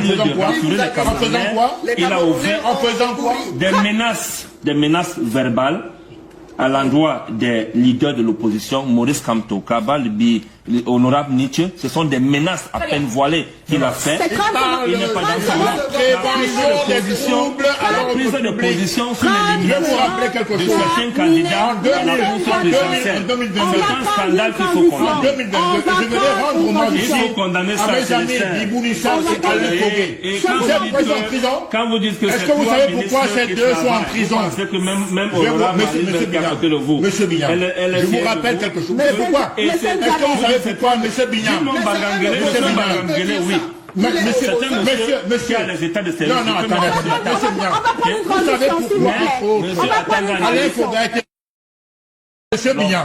lieu de rassurer les Camerounais, il a ouvert en faisant quoi? Des menaces verbales à l'endroit des leaders de l'opposition, Maurice Kamto, Kabal, Honorable Nietzsche. Ce sont des menaces à peine voilées qu'il a fait. Il n'est pas dans la prise de position sur l'élimination de certains candidats à la fonction présidentielle. C'est un scandale qu'il faut condamner. Il faut condamner ça, quand vous dites que est-ce que vous savez pourquoi ces deux sont en prison? C'est que même Honorable Marine qui est à côté de vous. Monsieur Bignan, je vous rappelle quelque chose. Mais pourquoi? Est-ce que vous savez pourquoi, monsieur Bignan? Monsieur, qui a les états de service. Non, attendez, monsieur Bignan. Vous savez pourquoi? Alain Foga était... Monsieur Bignan,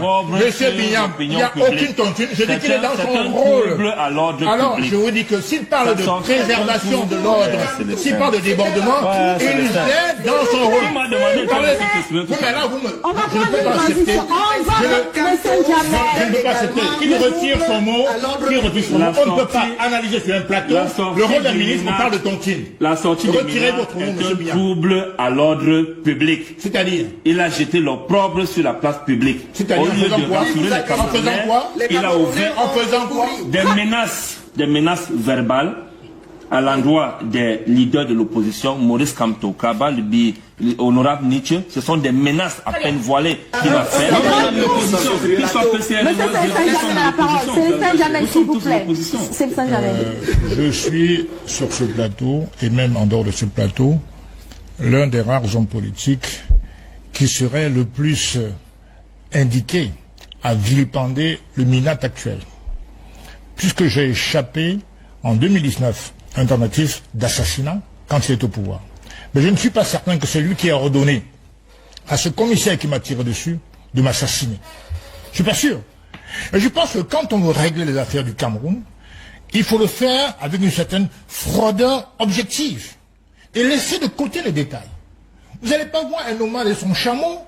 il n'y a aucune tontine. Je dis qu'il est dans son rôle. Alors, je vous dis que s'il parle de préservation de l'ordre, s'il parle de débordement, il est dans son rôle. Mais là, je ne peux pas accepter. Je ne peux pas accepter. Qu'il retire son mot. On ne peut pas analyser sur un plateau le rôle d'un ministre. On parle de tontine. La sortie de Mina est un trouble à l'ordre public. C'est-à-dire, il a jeté l'opprobre sur la place publique. C'est-à-dire, au lieu de rassurer les Camerounais, il a ouvert des menaces verbales à l'endroit des leaders de l'opposition, Maurice Kamto, Kabal, Honorable Nietzsche. Ce sont des menaces à peine voilées qu'il a fait. Je suis sur ce plateau, et même en dehors de ce plateau, l'un des rares hommes politiques qui serait le plus indiqué à vilipender le MINAT actuel. Puisque j'ai échappé en 2019 à une tentative d'assassinat quand il est au pouvoir. Mais je ne suis pas certain que c'est lui qui a ordonné à ce commissaire qui m'a tiré dessus de m'assassiner. Je suis pas sûr. Et je pense que quand on veut régler les affaires du Cameroun, il faut le faire avec une certaine froideur objective et laisser de côté les détails. Vous n'allez pas voir un nomade et son chameau.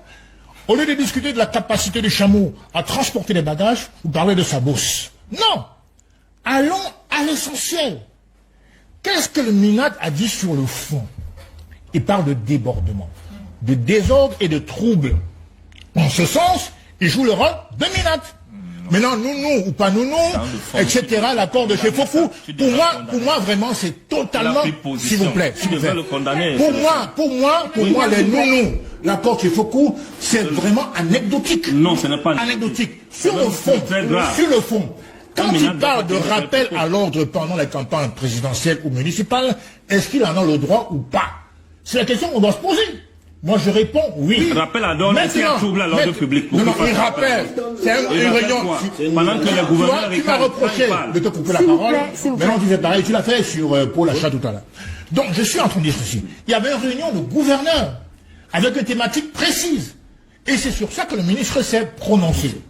Au lieu de discuter de la capacité du chameau à transporter les bagages, vous parlez de sa bosse. Non. Allons à l'essentiel. Qu'est-ce que le MINAT a dit sur le fond? Il parle de débordement, de désordre et de trouble. En ce sens, il joue le rôle de MINAT. Maintenant, nounou ou pas nounou, etc., l'accord de chez Fofou, pour moi, vraiment, c'est totalement, s'il vous plaît, pour moi, les nounous, l'accord de chez Fofou, c'est vraiment anecdotique. Non, ce n'est pas anecdotique. Sur le fond, quand il parle de rappel à l'ordre pendant les campagnes présidentielles ou municipales, est-ce qu'il en a le droit ou pas? C'est la question qu'on doit se poser. Moi, je réponds oui. Rappel à l'ordre, c'est un trouble à l'ordre public. Non, il rappelle. C'est une réunion. Pendant que le gouverneur tu m'as reproché de te couper la parole. Maintenant, tu fais pareil. Tu l'as fait sur Paul Achat tout à l'heure. Donc, je suis en train de dire ceci. Il y avait une réunion de gouverneurs avec une thématique précise. Et c'est sur ça que le ministre s'est prononcé.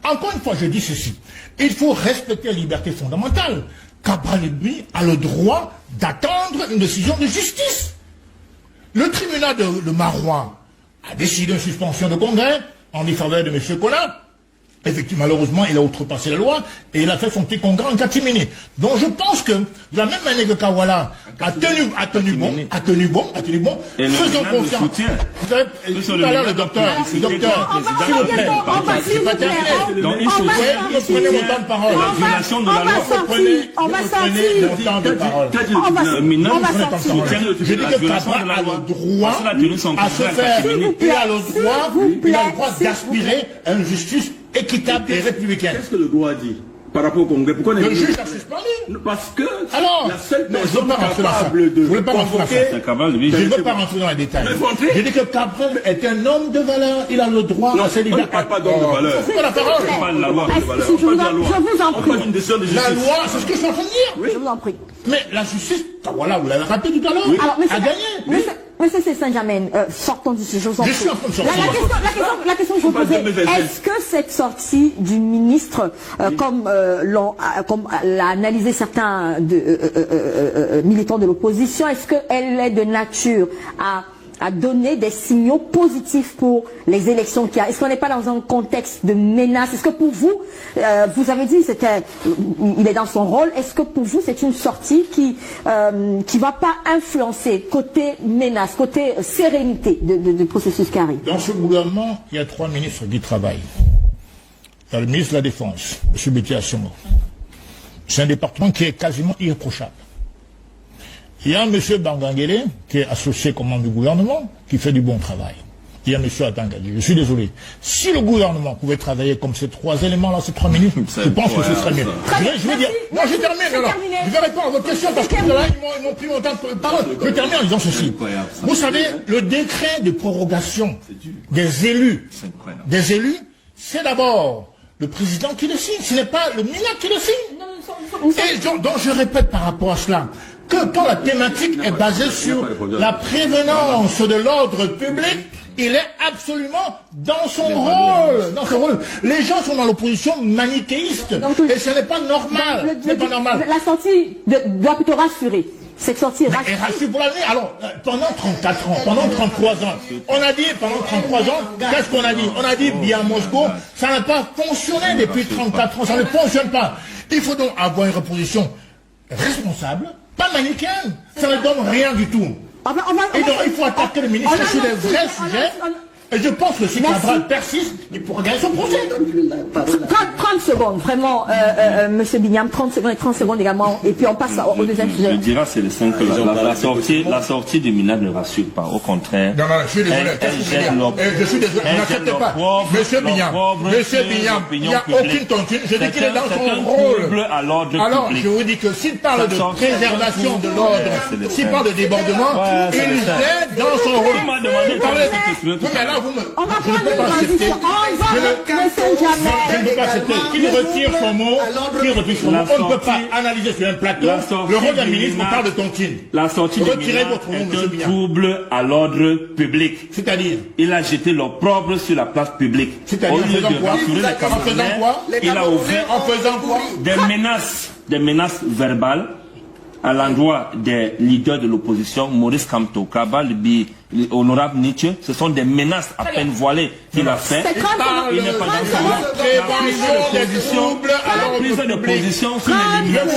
Encore une fois, je dis ceci. Il faut respecter la liberté fondamentale. Cabral Edmi a le droit d'attendre une décision de justice. Le tribunal de Marois a décidé une suspension de congrès en défaveur de M. Collin. Effectivement, malheureusement, il a outrepassé la loi et il a fait son petit congrès en catimini. Donc je pense que, de la même manière que Kawala a tenu bon, faisons confiance. Vous savez, tout à l'heure, le docteur, s'il vous plaît, c'est pas terminé. Donc il faut vous prenez mon temps de parole. La violation de la loi. Vous prenez mon temps de parole. Je dis que Cabral a le droit à se faire, il a le droit d'aspirer à une justice équitable et républicaine. Qu'est-ce que le droit dit par rapport au Congrès? Pourquoi le juge a suspendu? Parce que alors, la seule personne capable de convoquer... Je ne veux pas rentrer dans les détails. Je dis que Cabral est un homme de valeur. Il a le droit à ses libertés. On ne parle pas d'homme de valeur. On ne la parole. On parle de la loi. Je vous en prie. La loi, c'est ce que je suis en train de dire. Oui. Je vous en prie. Mais la justice, voilà, vous l'avez rappelé tout à l'heure, a gagné. Monsieur Saint-Germain, sortons du sujet. Je suis en train de sortir. La question que je vous posais, est-ce que cette sortie du ministre, comme l'a analysé certains militants de l'opposition, est-ce qu'elle est de nature à à donner des signaux positifs pour les élections qui arrivent? Est-ce qu'on n'est pas dans un contexte de menace? Est-ce que pour vous, vous avez dit il est dans son rôle, est-ce que pour vous c'est une sortie qui va pas influencer côté menace, côté sérénité du processus qui arrive? Dans ce gouvernement, il y a 3 ministres qui travaillent. Il y a le ministre de la Défense, M. Béti Assomo. C'est un département qui est quasiment irréprochable. Il y a M. Bangangele, qui est associé commande du gouvernement, qui fait du bon travail. Il y a M. Atangadi. Je suis désolé. Si le gouvernement pouvait travailler comme ces 3 éléments-là, ces 3 ministres, je pense que ce serait mieux. Je vais dire, moi je termine alors. Je vais répondre à votre question parce que là, ils m'ont pris mon temps de parole. Je termine en disant ceci. Vous savez, le décret de prorogation des élus, c'est d'abord le président qui le signe, ce n'est pas le ministre qui le signe. Et donc je répète par rapport à cela, que quand la thématique est basée sur la prévenance de l'ordre public, il est absolument dans son rôle. Les gens sont dans l'opposition manichéiste, et ce n'est pas normal. La sortie doit plutôt rassurer. Cette sortie est rassurée. Et rassure pour l'avenir. Alors, pendant 34 ans, pendant 33 ans, on a dit, qu'est-ce qu'on a dit? On a dit, bien Moscou, ça n'a pas fonctionné depuis 34 ans, ça ne fonctionne pas. Il faut donc avoir une reposition responsable, pas manichéenne. Ça ne donne rien du tout. Et donc, il faut attaquer le ministre sur les vrais sujets. Et je pense que si Cabral persiste, il pourra gagner son procès. 30 secondes, vraiment, Monsieur Bignam, 30 secondes et 30 secondes également, et puis on passe au deuxième sujet. Je dirais c'est le 5 la sortie du minable ne rassure pas, au contraire. Non, je suis désolé. Je suis désolé, vous n'acceptez pas. Monsieur Bignam, il n'y a aucune tontine. Je dis qu'il est dans son rôle. Alors, je vous dis que s'il parle de préservation de l'ordre, s'il parle de débordement, il est dans son rôle. On va prendre une transition. Je ne peux pas accepter. Il retire son mot. On ne peut pas analyser sur un plateau le rôle d'un ministre. On parle de tontine. La sortie de Milan est un trouble à l'ordre public. C'est-à-dire, il a jeté l'opprobre sur la place publique. C'est-à-dire, en faisant quoi? Il a ouvert des menaces verbales à l'endroit des leaders de l'opposition, Maurice Kamto, Kaba, honorable Nietzsche. Ce sont des menaces à peine voilées qu'il a fait. Il n'est pas la prise de position sur l'élimination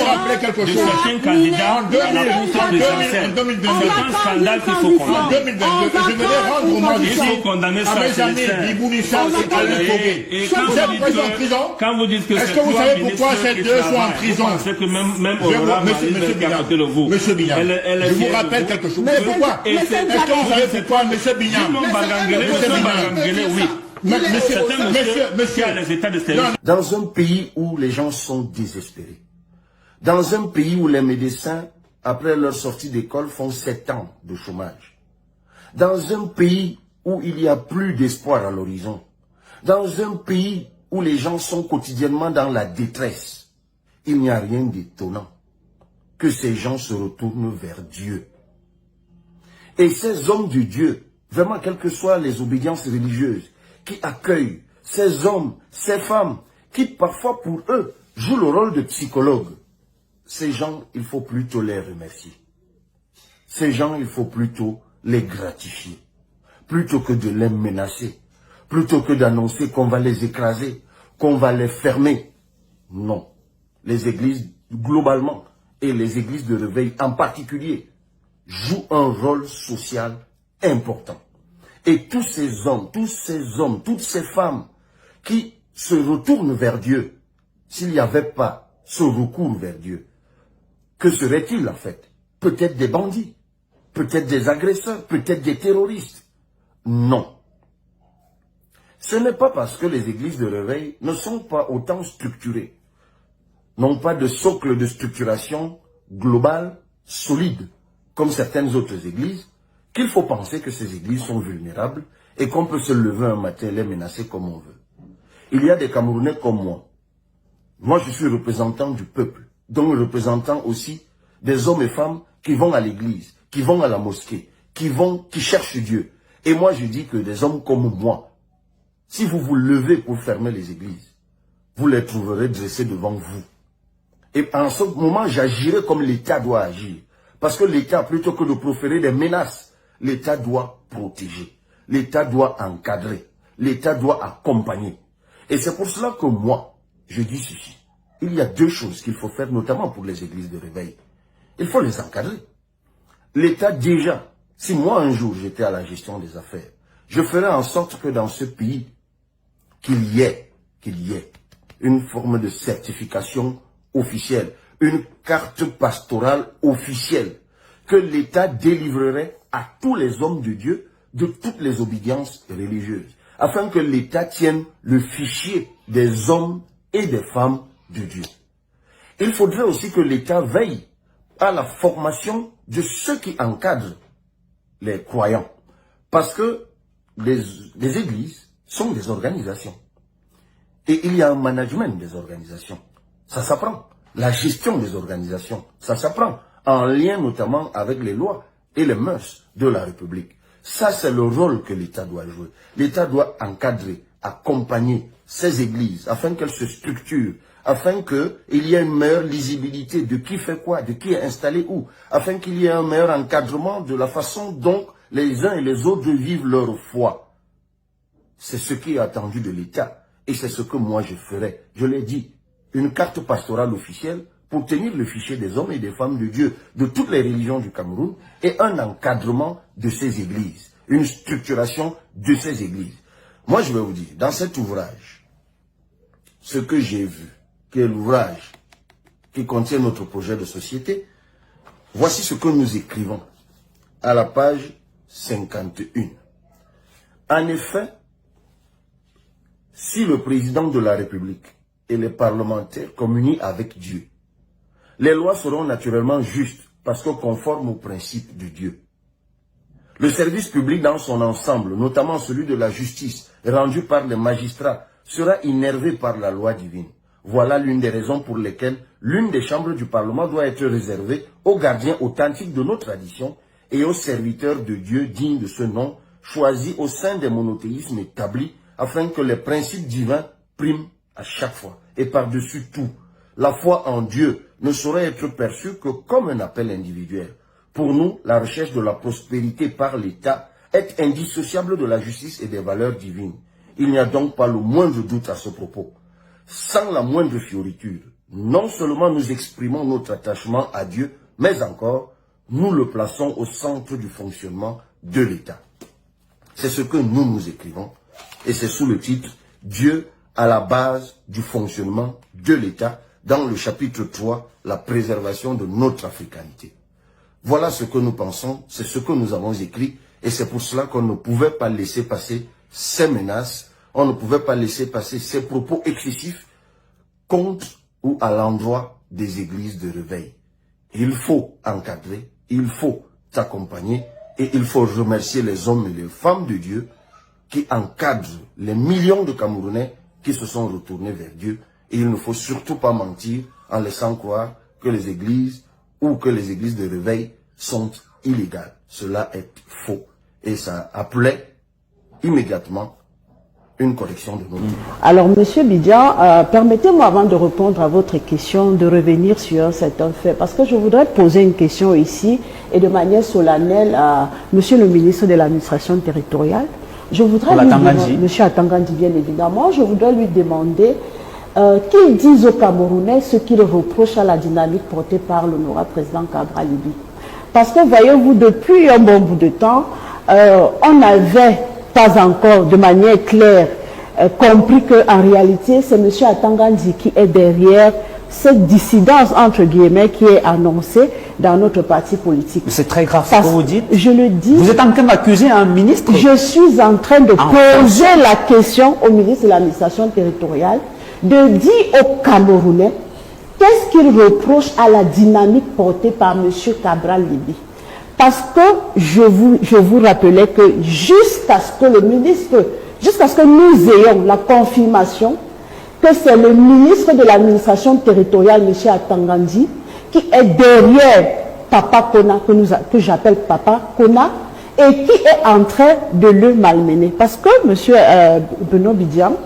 de certains candidats à la fonction présidentielle. C'est un scandale qu'il faut condamner. Il faut condamner ça. Et quand vous dites que est-ce que vous savez pourquoi ces deux sont en prison? C'est que même honorable Monsieur Bignam, je vous rappelle quelque chose. Mais pourquoi? Est-ce que vous savez pourquoi, Monsieur Bignam? Dans un pays où les gens sont désespérés, dans un pays où les médecins, après leur sortie d'école, font 7 ans de chômage, dans un pays où il n'y a plus d'espoir à l'horizon, dans un pays où les gens sont quotidiennement dans la détresse, il n'y a rien d'étonnant que ces gens se retournent vers Dieu. Et ces hommes de Dieu, vraiment quelles que soient les obédiences religieuses, qui accueillent ces hommes, ces femmes, qui parfois pour eux jouent le rôle de psychologues, ces gens, il faut plutôt les remercier. Ces gens, il faut plutôt les gratifier, plutôt que de les menacer, plutôt que d'annoncer qu'on va les écraser, qu'on va les fermer. Non. Les églises, globalement, et les églises de réveil en particulier, jouent un rôle social important. Et tous ces hommes, toutes ces femmes qui se retournent vers Dieu, s'il n'y avait pas ce recours vers Dieu, que serait-il en fait? Peut-être des bandits, peut-être des agresseurs, peut-être des terroristes. Non. Ce n'est pas parce que les églises de réveil ne sont pas autant structurées, n'ont pas de socle de structuration globale, solide, comme certaines autres églises, qu'il faut penser que ces églises sont vulnérables et qu'on peut se lever un matin et les menacer comme on veut. Il y a des Camerounais comme moi. Moi, je suis représentant du peuple, donc représentant aussi des hommes et femmes qui vont à l'église, qui vont à la mosquée, qui cherchent Dieu. Et moi, je dis que des hommes comme moi, si vous vous levez pour fermer les églises, vous les trouverez dressés devant vous. Et en ce moment, j'agirai comme l'État doit agir. Parce que l'État, plutôt que de proférer des menaces, l'État doit protéger, l'État doit encadrer, l'État doit accompagner. Et c'est pour cela que moi, je dis ceci. Il y a deux choses qu'il faut faire, notamment pour les églises de réveil. Il faut les encadrer. L'État déjà, si moi un jour j'étais à la gestion des affaires, je ferais en sorte que dans ce pays, qu'il y ait une forme de certification officielle, une carte pastorale officielle, que l'État délivrerait à tous les hommes de Dieu de toutes les obédiences religieuses, afin que l'État tienne le fichier des hommes et des femmes de Dieu. Il faudrait aussi que l'État veille à la formation de ceux qui encadrent les croyants, parce que les églises sont des organisations. Et il y a un management des organisations. Ça s'apprend. La gestion des organisations, ça s'apprend. En lien notamment avec les lois et les mœurs de la République. Ça, c'est le rôle que l'État doit jouer. L'État doit encadrer, accompagner ces églises afin qu'elles se structurent, afin qu'il y ait une meilleure lisibilité de qui fait quoi, de qui est installé où, afin qu'il y ait un meilleur encadrement de la façon dont les uns et les autres vivent leur foi. C'est ce qui est attendu de l'État. Et c'est ce que moi je ferai. Je l'ai dit, une carte pastorale officielle pour tenir le fichier des hommes et des femmes de Dieu de toutes les religions du Cameroun et un encadrement de ces églises, une structuration de ces églises. Moi je vais vous dire, dans cet ouvrage, ce que j'ai vu, qui est l'ouvrage qui contient notre projet de société, voici ce que nous écrivons à la page 51. En effet, si le président de la République et les parlementaires communient avec Dieu, les lois seront naturellement justes parce que conformes aux principes de Dieu. Le service public dans son ensemble, notamment celui de la justice rendu par les magistrats, sera innervé par la loi divine. Voilà l'une des raisons pour lesquelles l'une des chambres du Parlement doit être réservée aux gardiens authentiques de nos traditions et aux serviteurs de Dieu dignes de ce nom, choisis au sein des monothéismes établis, afin que les principes divins priment à chaque fois. Et par-dessus tout, la foi en Dieu ne saurait être perçue que comme un appel individuel. Pour nous, la recherche de la prospérité par l'État est indissociable de la justice et des valeurs divines. Il n'y a donc pas le moindre doute à ce propos. Sans la moindre fioriture, non seulement nous exprimons notre attachement à Dieu, mais encore, nous le plaçons au centre du fonctionnement de l'État. C'est ce que nous écrivons. Et c'est sous le titre « Dieu à la base du fonctionnement de l'État » dans le chapitre 3, la préservation de notre africanité. Voilà ce que nous pensons, c'est ce que nous avons écrit et c'est pour cela qu'on ne pouvait pas laisser passer ces menaces, on ne pouvait pas laisser passer ces propos excessifs contre ou à l'endroit des églises de réveil. Il faut encadrer, il faut accompagner et il faut remercier les hommes et les femmes de Dieu qui encadrent les millions de Camerounais qui se sont retournés vers Dieu. Et il ne faut surtout pas mentir en laissant croire que les églises ou que les églises de réveil sont illégales. Cela est faux. Et ça appelait immédiatement une correction de notre. Alors, Monsieur Bidian, permettez-moi avant de répondre à votre question, de revenir sur certains faits. Parce que je voudrais poser une question ici et de manière solennelle à Monsieur le ministre de l'administration territoriale. Je voudrais lui demander, Monsieur Atangandi, bien évidemment, je voudrais lui demander qu'il dise aux Camerounais ce qu'il reproche à la dynamique portée par l'honorable président Cabral Libye. Parce que, voyez-vous, depuis un bon bout de temps, on n'avait pas encore de manière claire compris qu'en réalité, c'est M. Atangandi qui est derrière cette dissidence, entre guillemets, qui est annoncée dans notre parti politique. C'est très grave ce que vous dites. Je le dis. Vous êtes en train d'accuser un ministre? Je suis en train de poser la question au ministre de l'administration territoriale, de dire aux Camerounais qu'est-ce qu'il reproche à la dynamique portée par M. Cabral Libye. Parce que je vous rappelais que jusqu'à ce que le ministre, jusqu'à ce que nous ayons la confirmation que c'est le ministre de l'administration territoriale, M. Atangandi, qui est derrière Papa Kona, que j'appelle Papa Kona, et qui est en train de le malmener. Parce que, M. Benoît Bidian,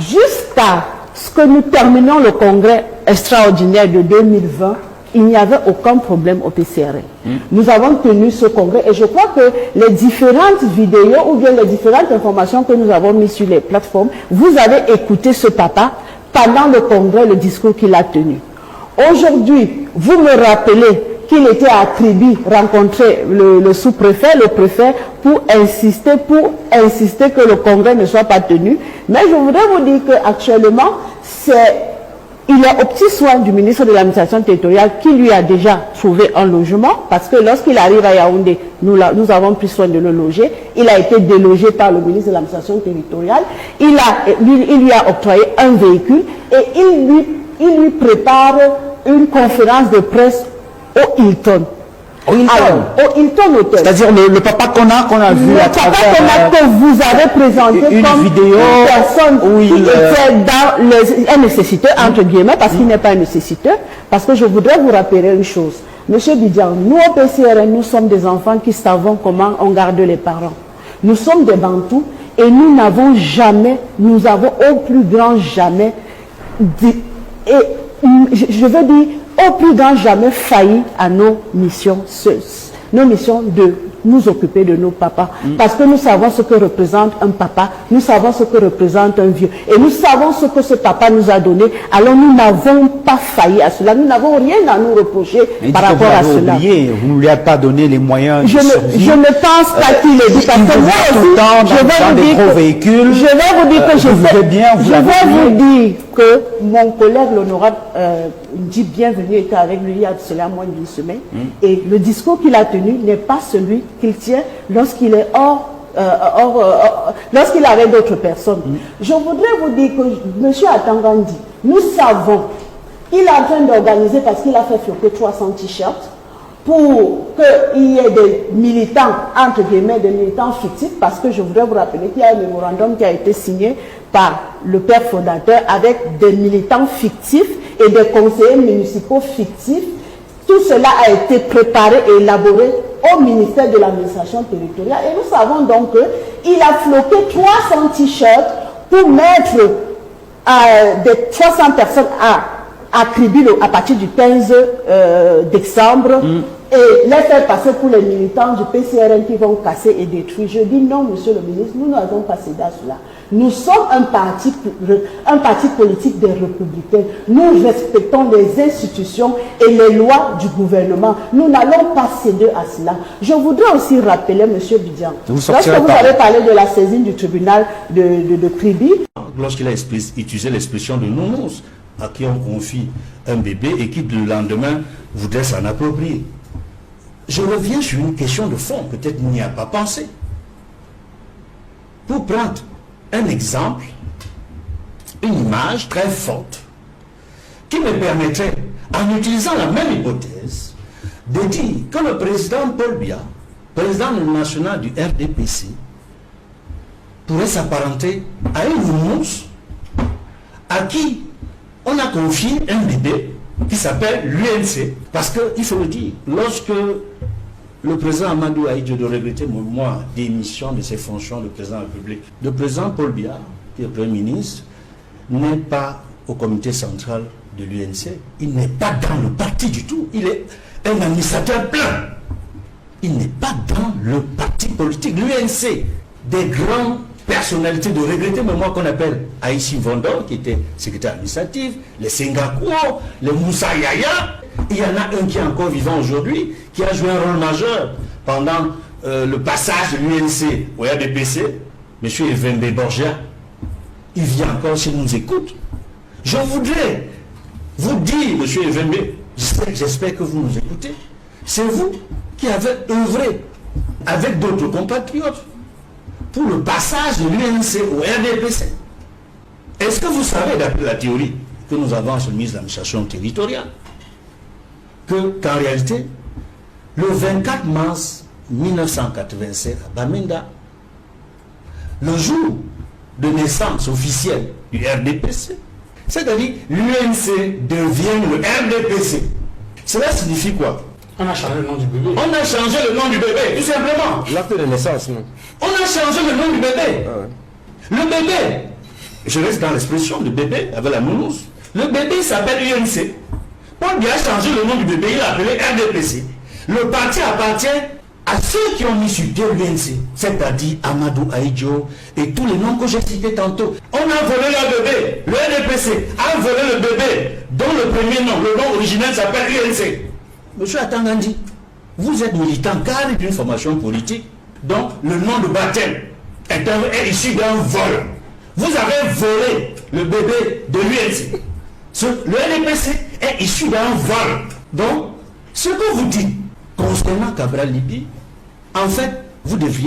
jusqu'à ce que nous terminions le congrès extraordinaire de 2020, il n'y avait aucun problème au PCRL. Nous avons tenu ce congrès et je crois que les différentes vidéos ou bien les différentes informations que nous avons mises sur les plateformes, vous avez écouté ce papa pendant le congrès, le discours qu'il a tenu. Aujourd'hui, vous me rappelez qu'il était à Kribi rencontrer le sous-préfet, le préfet, pour insister que le congrès ne soit pas tenu. Mais je voudrais vous dire qu'actuellement, il est au petit soin du ministre de l'administration territoriale qui lui a déjà trouvé un logement, parce que lorsqu'il arrive à Yaoundé, nous avons pris soin de le loger. Il a été délogé par le ministre de l'administration territoriale. Il lui a octroyé un véhicule et il lui prépare une conférence de presse au Hilton. Au Hilton Hotel. C'est-à-dire le papa qu'on a vu à travers que vous avez présenté une comme vidéo une personne où il était dans un nécessiteur, entre guillemets, parce qu'il n'est pas un nécessiteur. Parce que je voudrais vous rappeler une chose. Monsieur Bidjan, nous au PCRN, nous sommes des enfants qui savons comment on garde les parents. Nous sommes des Bantous et nous n'avons jamais, nous avons au plus grand jamais, je veux dire, au plus grand jamais failli à nos missions de nous occuper de nos papas. Parce que nous savons ce que représente un papa, nous savons ce que représente un vieux. Et nous savons ce que ce papa nous a donné. Alors nous n'avons pas failli à cela. Nous n'avons rien à nous reprocher par rapport à cela. Vous ne lui avez pas donné les moyens de survie. Je ne pense pas qu'il ait dit. Parce que moi aussi, je vais vous dire que mon collègue l'honorable dit bienvenue était avec lui il y a cela moins d'une semaine. Et le discours qu'il a tenu n'est pas celui qu'il tient lorsqu'il est lorsqu'il est avec d'autres personnes. Je voudrais vous dire que M. Atangandi, nous savons qu'il est en train d'organiser, parce qu'il a fait flotter 300 t-shirts, pour qu'il y ait des militants, entre guillemets, des militants fictifs, parce que je voudrais vous rappeler qu'il y a un mémorandum qui a été signé par le père fondateur avec des militants fictifs et des conseillers municipaux fictifs. Tout cela a été préparé et élaboré au ministère de l'administration territoriale. Et nous savons donc qu'il a floqué 300 t-shirts pour mettre des 300 personnes à Kribi à partir du 15 décembre et les faire passer pour les militants du PCRN qui vont casser et détruire. Je dis non, monsieur le ministre, nous n'avons pas cédé à cela. Nous sommes un parti politique des Républicains. Nous respectons les institutions et les lois du gouvernement. Nous n'allons pas céder à cela. Je voudrais aussi rappeler, monsieur Bidjan, lorsque vous avez parlé de la saisine du tribunal de Kribi. Lorsqu'il a utilisé l'expression de nounous, à qui on confie un bébé et qui le lendemain voudrait s'en approprier. Je reviens sur une question de fond, peut-être n'y a pas pensé. Pour prendre un exemple, une image très forte, qui me permettrait, en utilisant la même hypothèse, de dire que le président Paul Biya, président national du RDPC, pourrait s'apparenter à une nounous à qui on a confié un bébé qui s'appelle l'UNC, parce qu'il faut le dire, lorsque le président Amadou a eu de regretter moi démission de ses fonctions de président de la République, le président Paul Biya, qui est le Premier ministre, n'est pas au comité central de l'UNC, il n'est pas dans le parti du tout, il est un administrateur plein. Il n'est pas dans le parti politique. L'UNC, des grandes personnalités de regretter mémoire qu'on appelle Aïssi Vondor, qui était secrétaire administratif, les Sengakour, les Moussa Yaya. Il y en a un qui est encore vivant aujourd'hui, qui a joué un rôle majeur pendant le passage de l'UNC au RDPC, M. Evembe Borgia. Il vient encore s'il nous écoute. Je voudrais vous dire, M. Evembe, j'espère que vous nous écoutez, c'est vous qui avez œuvré avec d'autres compatriotes pour le passage de l'UNC au RDPC. Est-ce que vous savez, d'après la théorie que nous avons sur le ministre de l'administration territoriale, qu'en réalité, le 24 mars 1987 à Bamenda, le jour de naissance officielle du RDPC, c'est-à-dire l'UNC devient le RDPC. Cela signifie quoi? On a changé le nom du bébé. On a changé le nom du bébé, tout simplement. L'acte de naissance, non? On a changé le nom du bébé. Ah ouais. Le bébé, je reste dans l'expression de bébé avec la nounours. Le bébé s'appelle UNC. Paul Biya a changé le nom du bébé, il l'a appelé RDPC. Le parti appartient à ceux qui ont mis sur pied l'UNC, c'est-à-dire Amadou Aïdjo et tous les noms que j'ai cités tantôt. On a volé leur bébé, le RDPC a volé le bébé, dont le premier nom, le nom originel s'appelle UNC. Monsieur Atangandi, vous êtes militant cadre d'une formation politique, dont le nom de baptême est issu d'un vol. Vous avez volé le bébé de l'UNC. Le RDPC est issu d'un vol. Donc, ce que vous dites concernant Cabral Libye, en fait, vous deviez